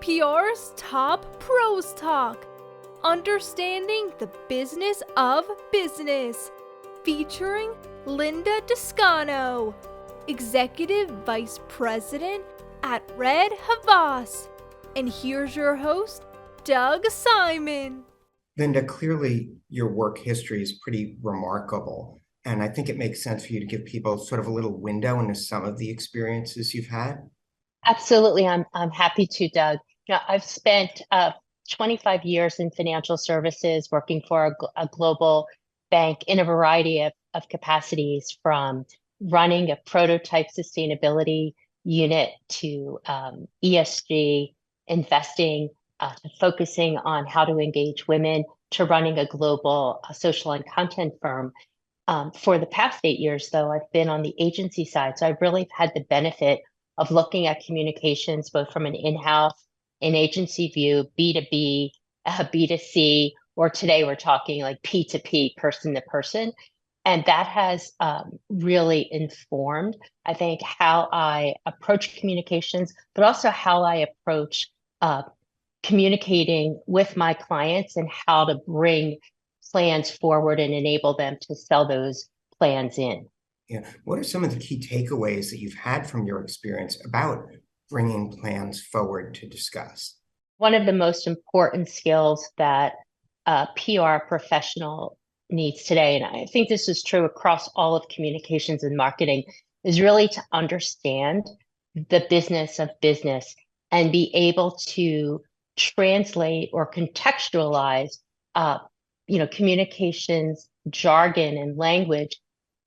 PR's Top Pros Talk, Understanding the Business of Business, featuring Linda Descano, Executive Vice President at Red Havas. And here's your host, Doug Simon. Linda, clearly your work history is pretty remarkable. And I think it makes sense for you to give people sort of a little window into some of the experiences you've had. Absolutely. I'm happy to, Doug. I've spent 25 years in financial services working for a global bank in a variety of capacities, from running a prototype sustainability unit to ESG, investing, to focusing on how to engage women, to running a global social and content firm. For the past 8 years, though, I've been on the agency side. So I've really had the benefit of looking at communications, both from an in-house, in-agency view, B2B, B2C, or today we're talking like P2P, person to person. And that has really informed, I think, how I approach communications, but also how I approach communicating with my clients and how to bring plans forward and enable them to sell those plans in. Yeah. What are some of the key takeaways that you've had from your experience about bringing plans forward to discuss? One of the most important skills that a PR professional needs today, and I think this is true across all of communications and marketing, is really to understand the business of business and be able to translate or contextualize communications jargon and language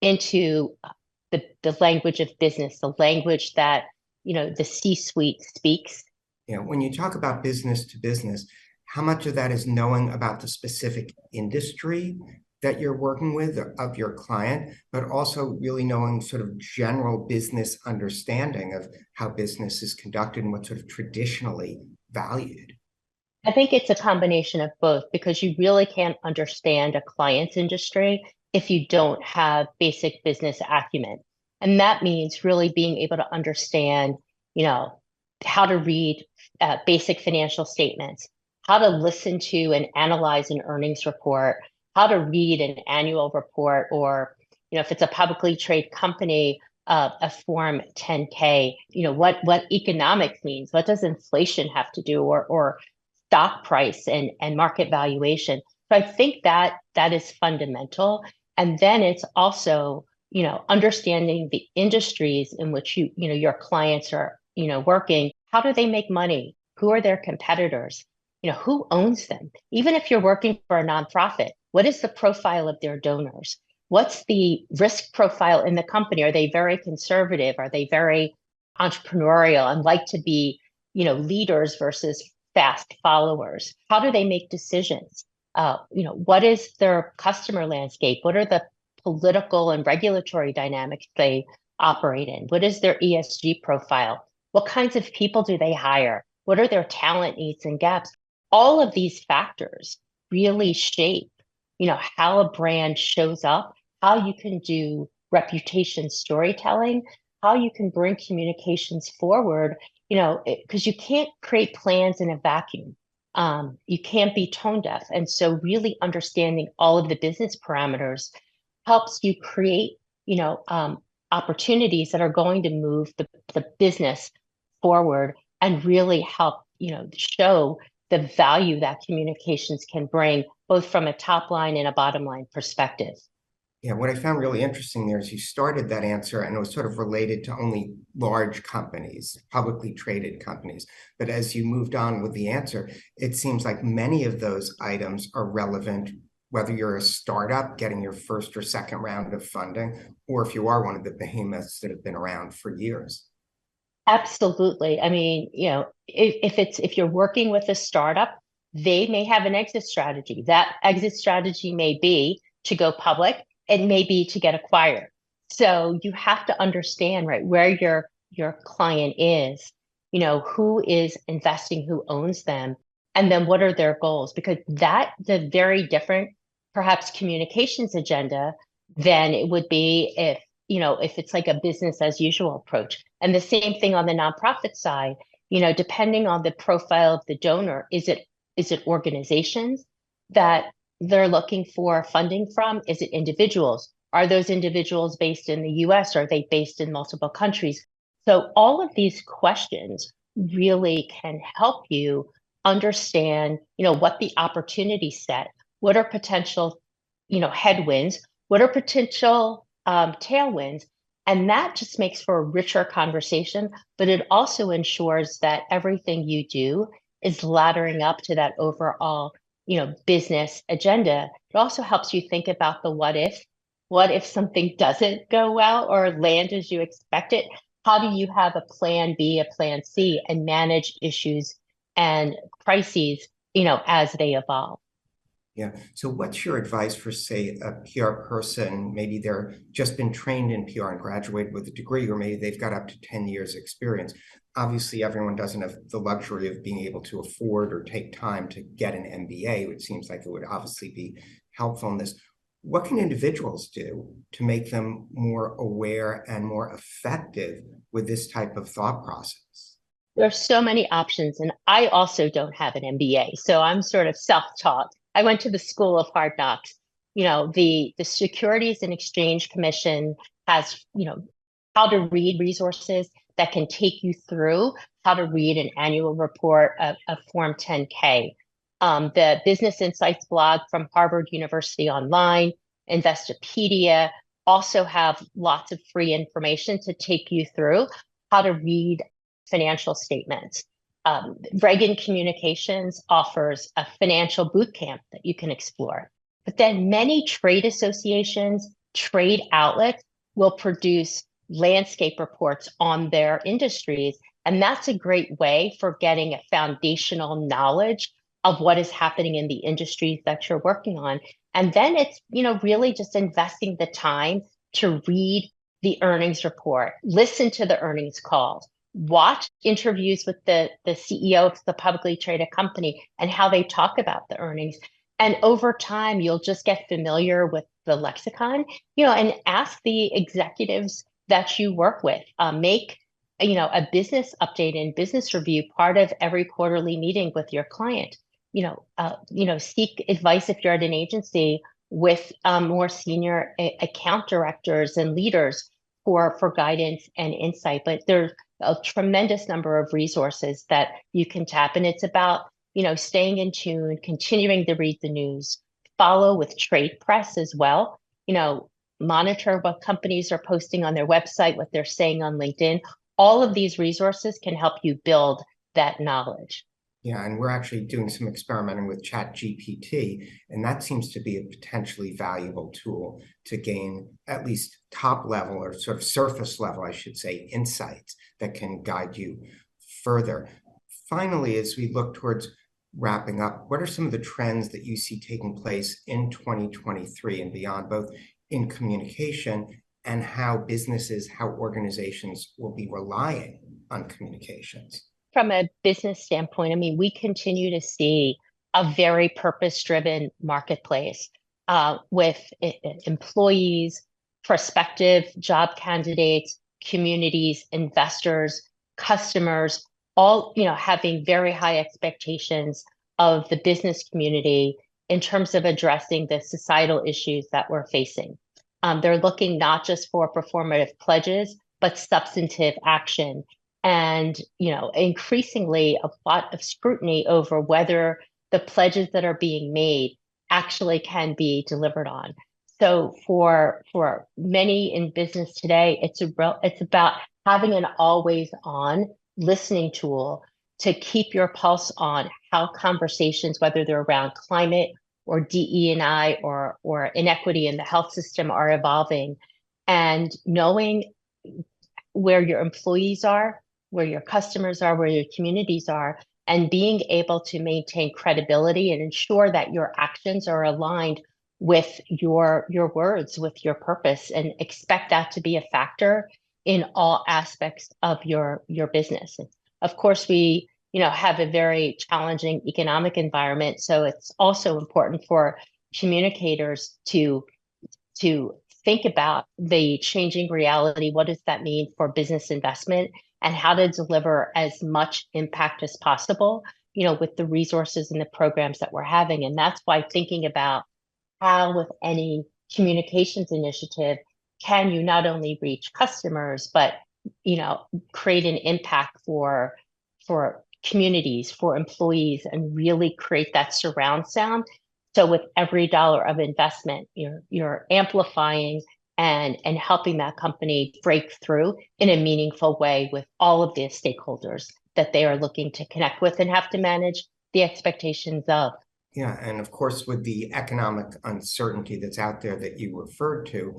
into the language of business, the language that the C-suite speaks. When you talk about business to business, how much of that is knowing about the specific industry that you're working with of your client, but also really knowing sort of general business understanding of how business is conducted and what's sort of traditionally valued? I think it's a combination of both, because you really can't understand a client's industry if you don't have basic business acumen. And that means really being able to understand, how to read basic financial statements, how to listen to and analyze an earnings report, how to read an annual report, or, if it's a publicly traded company, a Form 10K, what economics means, what does inflation have to do, or stock price and market valuation. So I think that is fundamental. And then it's also, understanding the industries in which your clients are, working. How do they make money? Who are their competitors? Who owns them? Even if you're working for a nonprofit, what is the profile of their donors? What's the risk profile in the company? Are they very conservative? Are they very entrepreneurial and like to be, leaders versus fast followers? How do they make decisions? What is their customer landscape? What are the political and regulatory dynamics they operate in? What is their ESG profile? What kinds of people do they hire? What are their talent needs and gaps? All of these factors really shape, how a brand shows up, how you can do reputation storytelling, how you can bring communications forward, because you can't create plans in a vacuum. You can't be tone deaf. And so really understanding all of the business parameters helps you create, opportunities that are going to move the business forward and really help, show the value that communications can bring, both from a top line and a bottom line perspective. Yeah, what I found really interesting there is you started that answer and it was sort of related to only large companies, publicly traded companies. But as you moved on with the answer, it seems like many of those items are relevant, whether you're a startup getting your first or second round of funding, or if you are one of the behemoths that have been around for years. Absolutely. I mean, if you're working with a startup, they may have an exit strategy. That exit strategy may be to go public. It may be to get acquired. So you have to understand, right, where your client is, who is investing, who owns them, and then what are their goals? Because that's a very different, perhaps, communications agenda than it would be if it's like a business as usual approach. And the same thing on the nonprofit side, depending on the profile of the donor, is it organizations that they're looking for funding from? Is it individuals? Are those individuals based in the US? Are they based in multiple countries? So all of these questions really can help you understand, what the opportunity set, what are potential, headwinds, what are potential tailwinds, and that just makes for a richer conversation, but it also ensures that everything you do is laddering up to that overall, business agenda. It also helps you think about the what if. What if something doesn't go well or land as you expect it? How do you have a plan B, a plan C, and manage issues and crises, as they evolve? Yeah. So what's your advice for, say, a PR person? Maybe they're just been trained in PR and graduated with a degree, or maybe they've got up to 10 years experience. Obviously, everyone doesn't have the luxury of being able to afford or take time to get an MBA, which seems like it would obviously be helpful in this. What can individuals do to make them more aware and more effective with this type of thought process? There's so many options, and I also don't have an MBA, so I'm sort of self-taught. I went to the School of Hard Knocks. The Securities and Exchange Commission has, how to read resources that can take you through how to read an annual report of Form 10K. The Business Insights blog from Harvard University Online, Investopedia, also have lots of free information to take you through how to read financial statements. Reagan Communications offers a financial boot camp that you can explore. But then many trade associations, trade outlets will produce landscape reports on their industries. And that's a great way for getting a foundational knowledge of what is happening in the industries that you're working on. And then it's, really just investing the time to read the earnings report, listen to the earnings calls, watch interviews with the CEO of the publicly traded company and how they talk about the earnings. And over time, you'll just get familiar with the lexicon, and ask the executives that you work with. Make, a business update and business review part of every quarterly meeting with your client. Seek advice if you're at an agency with more senior account directors and leaders for guidance and insight. But there's a tremendous number of resources that you can tap. And it's about, staying in tune, continuing to read the news, follow with trade press as well, monitor what companies are posting on their website, what they're saying on LinkedIn. All of these resources can help you build that knowledge. Yeah, and we're actually doing some experimenting with ChatGPT, and that seems to be a potentially valuable tool to gain at least top level or sort of surface level, I should say, insights that can guide you further. Finally, as we look towards wrapping up, what are some of the trends that you see taking place in 2023 and beyond, both in communication and how businesses, how organizations will be relying on communications? From a business standpoint, we continue to see a very purpose-driven marketplace with employees, prospective job candidates, communities, investors, customers, all having very high expectations of the business community in terms of addressing the societal issues that we're facing. They're looking not just for performative pledges, but substantive action. And, increasingly a lot of scrutiny over whether the pledges that are being made actually can be delivered on. So for many in business today, it's about having an always on listening tool to keep your pulse on how conversations, whether they're around climate or DE&I or inequity in the health system, are evolving, and knowing where your employees are, where your customers are, where your communities are, and being able to maintain credibility and ensure that your actions are aligned with your words, with your purpose, and expect that to be a factor in all aspects of your business. And of course, we have a very challenging economic environment, so it's also important for communicators to think about the changing reality. What does that mean for business investment? and how to deliver as much impact as possible, with the resources and the programs that we're having. And that's why thinking about how with any communications initiative can you not only reach customers, but create an impact for communities, for employees, and really create that surround sound. So with every dollar of investment, you're amplifying and helping that company break through in a meaningful way with all of the stakeholders that they are looking to connect with and have to manage the expectations of. Yeah, and of course, with the economic uncertainty that's out there that you referred to,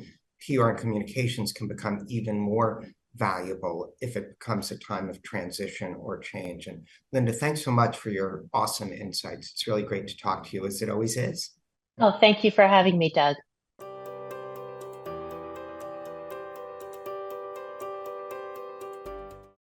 PR and communications can become even more valuable if it becomes a time of transition or change. And Linda, thanks so much for your awesome insights. It's really great to talk to you, as it always is. Oh, thank you for having me, Doug.